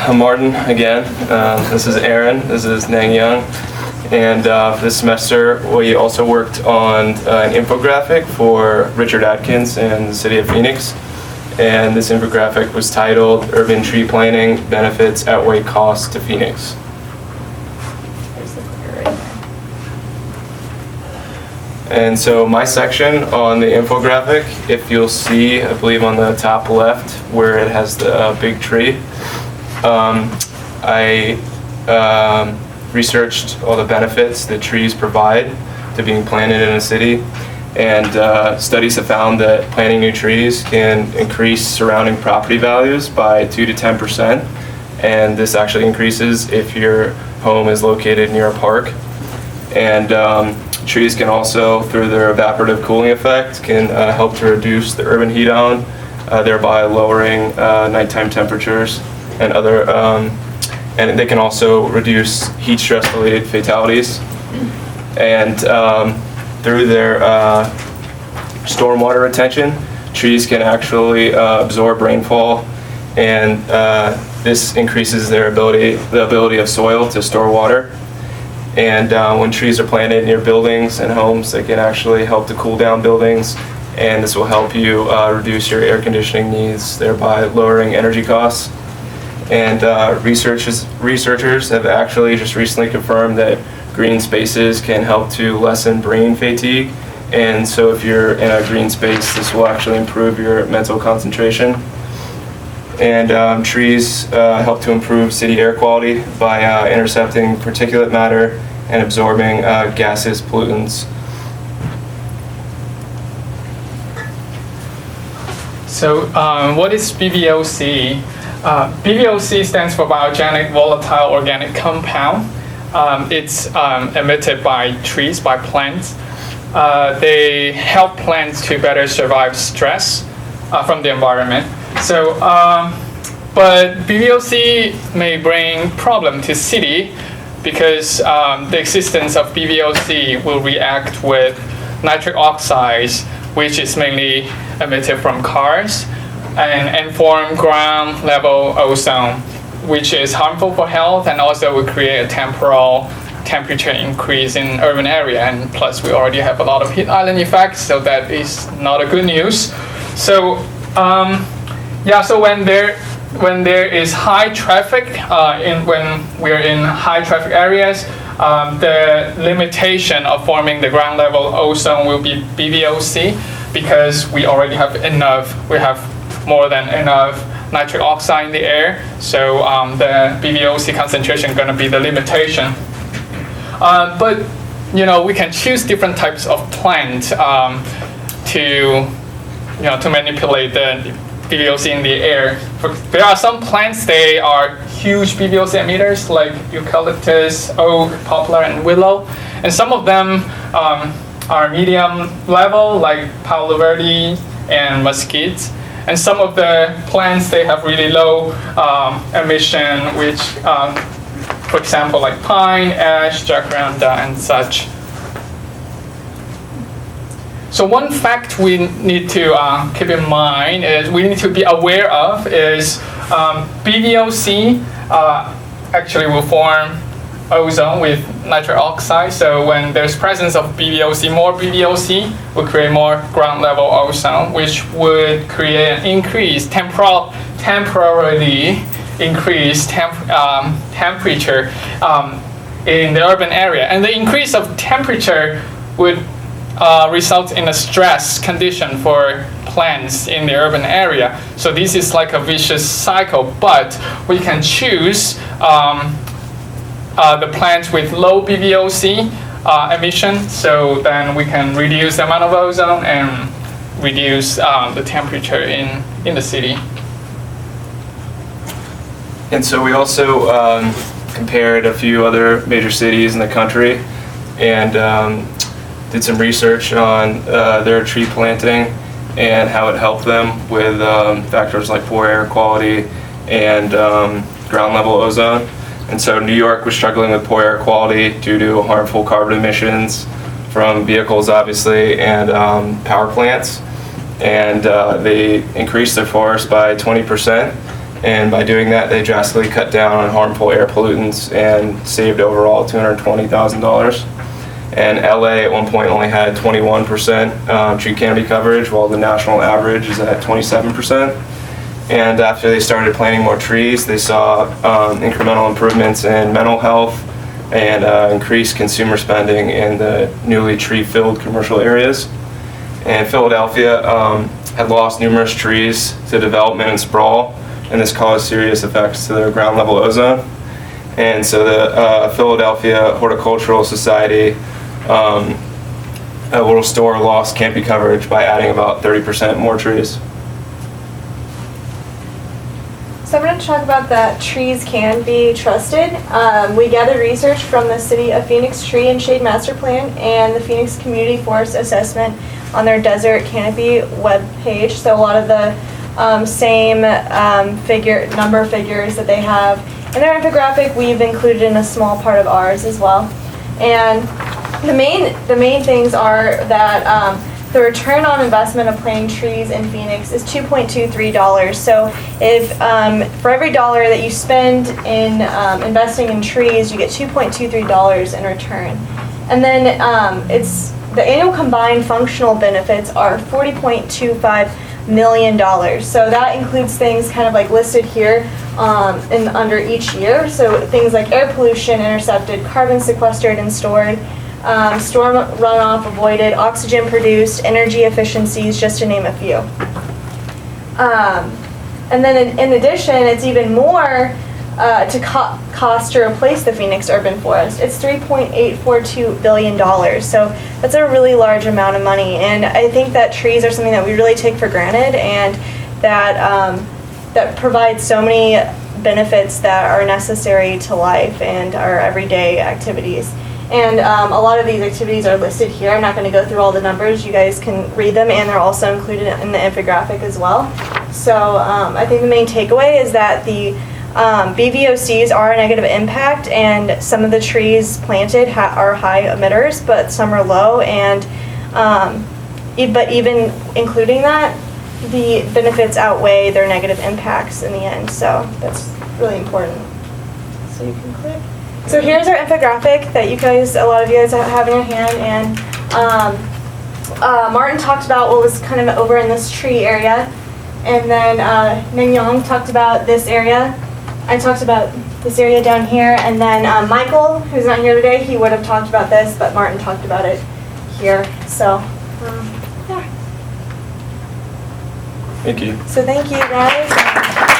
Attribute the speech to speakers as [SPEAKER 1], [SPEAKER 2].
[SPEAKER 1] I'm Martin again. This is Aaron. This is Nang Young. And this semester we also worked on an infographic for Richard Atkins in the city of Phoenix. And this infographic was titled Urban Tree Planting Benefits Outweigh Costs to Phoenix. And so my section on the infographic, if you'll see, I believe on the top left where it has the big tree, I researched all the benefits that trees provide to being planted in a city. And studies have found that planting new trees can increase surrounding property values by 2 to 10%. And this actually increases if your home is located near a park. And trees can also, through their evaporative cooling effect, can help to reduce the urban heat island, thereby lowering nighttime temperatures and other, and they can also reduce heat stress related fatalities. And through their stormwater retention, trees can actually absorb rainfall, and this increases the ability of soil to store water. And when trees are planted near buildings and homes, they can actually help to cool down buildings, and this will help you reduce your air conditioning needs, thereby lowering energy costs. And researchers have actually just recently confirmed that green spaces can help to lessen brain fatigue. And so if you're in a green space, this will actually improve your mental concentration. And trees help to improve city air quality by intercepting particulate matter and absorbing gases, pollutants.
[SPEAKER 2] So what is BVOC? BVOC stands for biogenic volatile organic compound. It's emitted by trees, by plants. They help plants to better survive stress from the environment. So, but BVOC may bring problem to city because the existence of BVOC will react with nitric oxides, which is mainly emitted from cars, and form ground level ozone, which is harmful for health and also will create a temporal temperature increase in urban area. And plus, we already have a lot of heat island effects, so that is not a good news. So. So when there is high traffic, when we're in high traffic areas, the limitation of forming the ground level ozone will be BVOC, because we already have more than enough nitric oxide in the air. So the BVOC concentration is going to be the limitation. But we can choose different types of plants to manipulate the BVOC in the air. There are some plants, they are huge BVOC emitters, like eucalyptus, oak, poplar, and willow. And some of them are medium level, like Palo Verde and mesquite. And some of the plants, they have really low emission, which, for example, like pine, ash, jacaranda, and such. So one fact we need to keep in mind is we need to be aware of is BVOC actually will form ozone with nitric oxide. So when there's presence of BVOC, more BVOC will create more ground level ozone, which would create an increase, temporarily increase temperature in the urban area. And the increase of temperature would result in a stress condition for plants in the urban area. So this is like a vicious cycle, but we can choose the plants with low BVOC emission, so then we can reduce the amount of ozone and reduce the temperature in the city.
[SPEAKER 1] And so we also compared a few other major cities in the country and did some research on their tree planting and how it helped them with factors like poor air quality and ground level ozone. And so New York was struggling with poor air quality due to harmful carbon emissions from vehicles, obviously, and power plants. And they increased their forest by 20%. And by doing that, they drastically cut down on harmful air pollutants and saved overall $220,000. And LA at one point only had 21% tree canopy coverage, while the national average is at 27%. And after they started planting more trees, they saw incremental improvements in mental health and increased consumer spending in the newly tree-filled commercial areas. And Philadelphia had lost numerous trees to development and sprawl, and this caused serious effects to their ground level ozone. And so the Philadelphia Horticultural Society will restore lost canopy coverage by adding about 30% more trees.
[SPEAKER 3] So I'm going to talk about that trees can be trusted. We gathered research from the City of Phoenix Tree and Shade Master Plan and the Phoenix Community Forest Assessment on their desert canopy webpage. So a lot of the same number figures that they have in their infographic, we've included in a small part of ours as well. And the main things are that the return on investment of planting trees in Phoenix is $2.23. So if for every dollar that you spend in investing in trees, you get $2.23 in return. And then the annual combined functional benefits are $40.25 million. So that includes things kind of like listed here under each year. So things like air pollution intercepted, carbon sequestered and stored, storm runoff avoided, oxygen produced, energy efficiencies, just to name a few. And then in addition, it's even more to cost to replace the Phoenix urban forest. It's $3.842 billion. So that's a really large amount of money. And I think that trees are something that we really take for granted, and that provides so many benefits that are necessary to life and our everyday activities. And a lot of these activities are listed here. I'm not going to go through all the numbers. You guys can read them, and they're also included in the infographic as well. So I think the main takeaway is that the BVOCs are a negative impact, and some of the trees planted are high emitters, but some are low. And but even including that, the benefits outweigh their negative impacts in the end. So that's really important. So you can click. So here's our infographic that a lot of you guys have in your hand, and Martin talked about what was kind of over in this tree area, and then Ning Yong talked about this area. I talked about this area down here, and then Michael, who's not here today, he would have talked about this, but Martin talked about it here. So yeah.
[SPEAKER 1] Thank you.
[SPEAKER 3] So thank you guys.